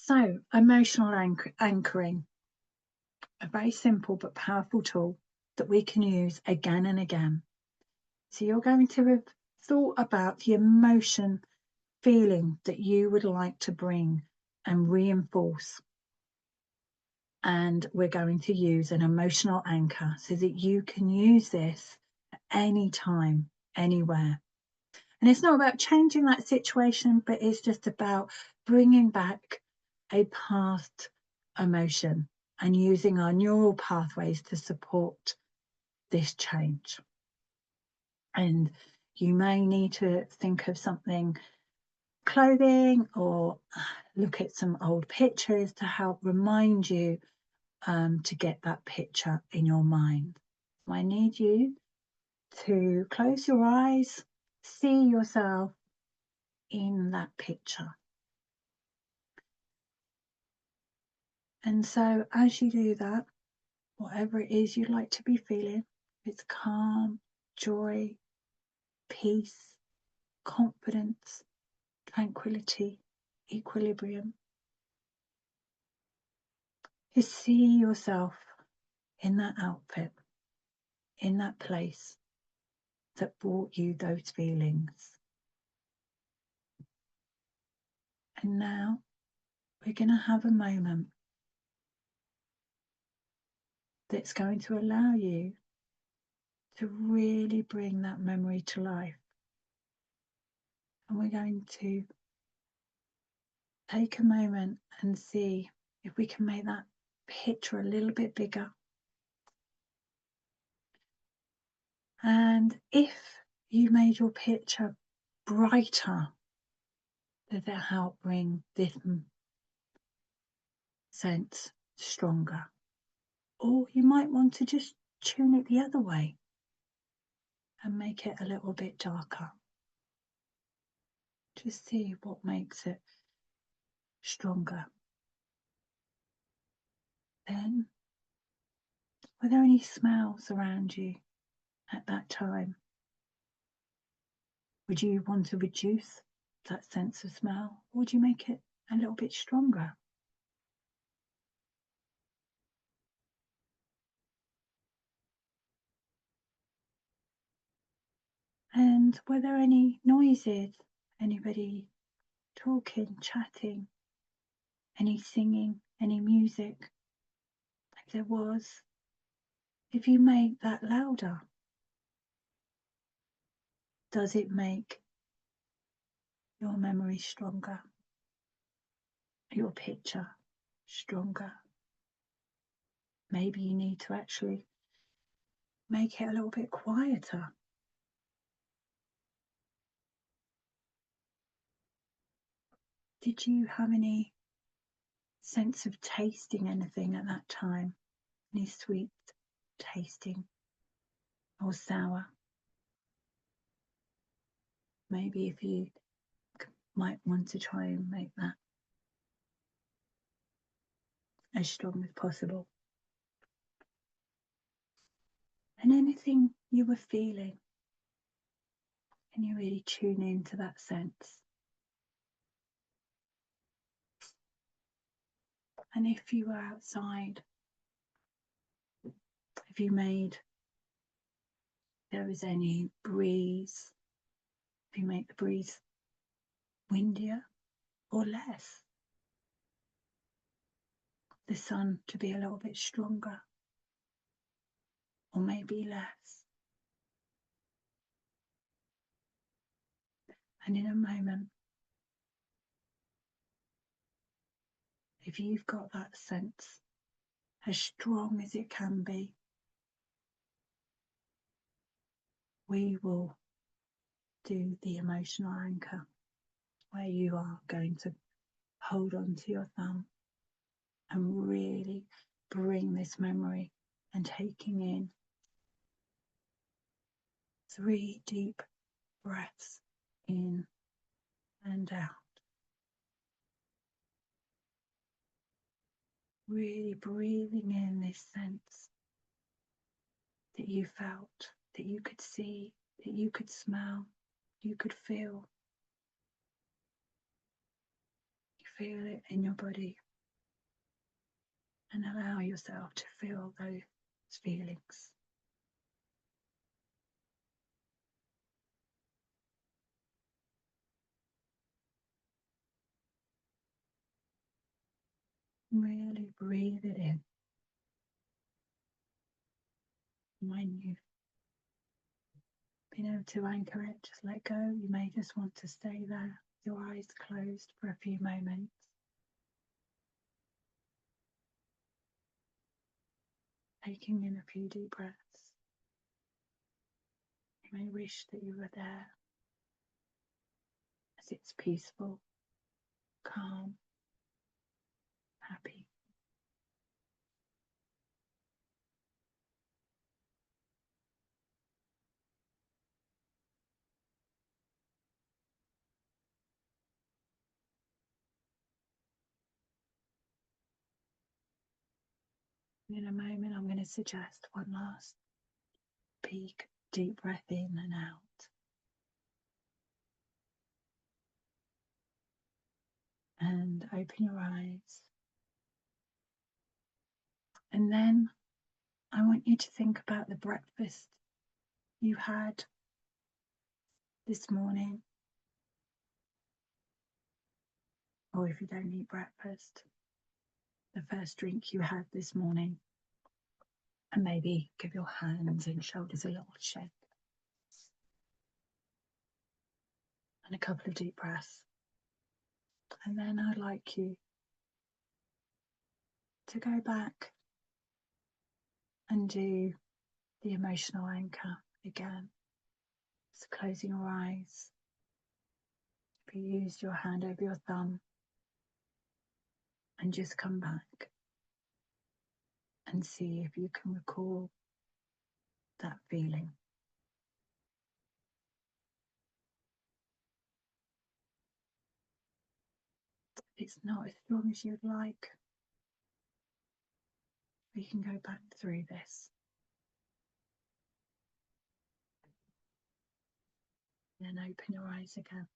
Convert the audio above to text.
So, emotional anchoring, a very simple but powerful tool that we can use again and again. So you're going to have thought about the emotion, feeling that you would like to bring and reinforce. And we're going to use an emotional anchor so that you can use this at any time, anywhere. And it's not about changing that situation, but it's just about bringing back a past emotion and using our neural pathways to support this change. And you may need to think of something, clothing, or look at some old pictures to help remind you to get that picture in your mind. So I need you to close your eyes, see yourself in that picture. And so as you do that, whatever it is you'd like to be feeling, it's calm, joy, peace, confidence, tranquility, equilibrium. You see yourself in that outfit, in that place that brought you those feelings. And now we're going to have a moment that's going to allow you to really bring that memory to life. And we're going to take a moment and see if we can make that picture a little bit bigger. And if you made your picture brighter, does it help bring this sense stronger? Or you might want to just tune it the other way and make it a little bit darker. Just see what makes it stronger. Then, were there any smells around you at that time? Would you want to reduce that sense of smell, or would you make it a little bit stronger? And were there any noises? Anybody talking, chatting, any singing, any music? If there was, if you make that louder, does it make your memory stronger? Your picture stronger? Maybe you need to actually make it a little bit quieter. Did you have any sense of tasting anything at that time? Any sweet tasting or sour? Maybe if you might want to try and make that as strong as possible. And anything you were feeling, and you really tune into that sense. And if you were outside, if you made, there was any breeze, if you make the breeze windier or less, the sun to be a little bit stronger or maybe less. And in a moment, if you've got that sense as strong as it can be, we will do the emotional anchor where you are going to hold on to your thumb and really bring this memory and taking in 3 deep breaths in and out. Really breathing in this sense that you felt, that you could see, that you could smell, you could feel. You feel it in your body and allow yourself to feel those feelings. Really breathe it in. When you've been able to anchor it, just let go. You may just want to stay there, your eyes closed for a few moments. Taking in a few deep breaths. You may wish that you were there, as it's peaceful, calm, happy. In a moment, I'm going to suggest one last big deep breath in and out. And open your eyes. And then I want you to think about the breakfast you had this morning. Or if you don't eat breakfast, the first drink you had this morning. And maybe give your hands and shoulders a little shake. And a couple of deep breaths. And then I'd like you to go back and do the emotional anchor again. So closing your eyes. If you used your hand over your thumb, and just come back and see if you can recall that feeling. It's not as strong as you'd like. We can go back through this. Then open your eyes again.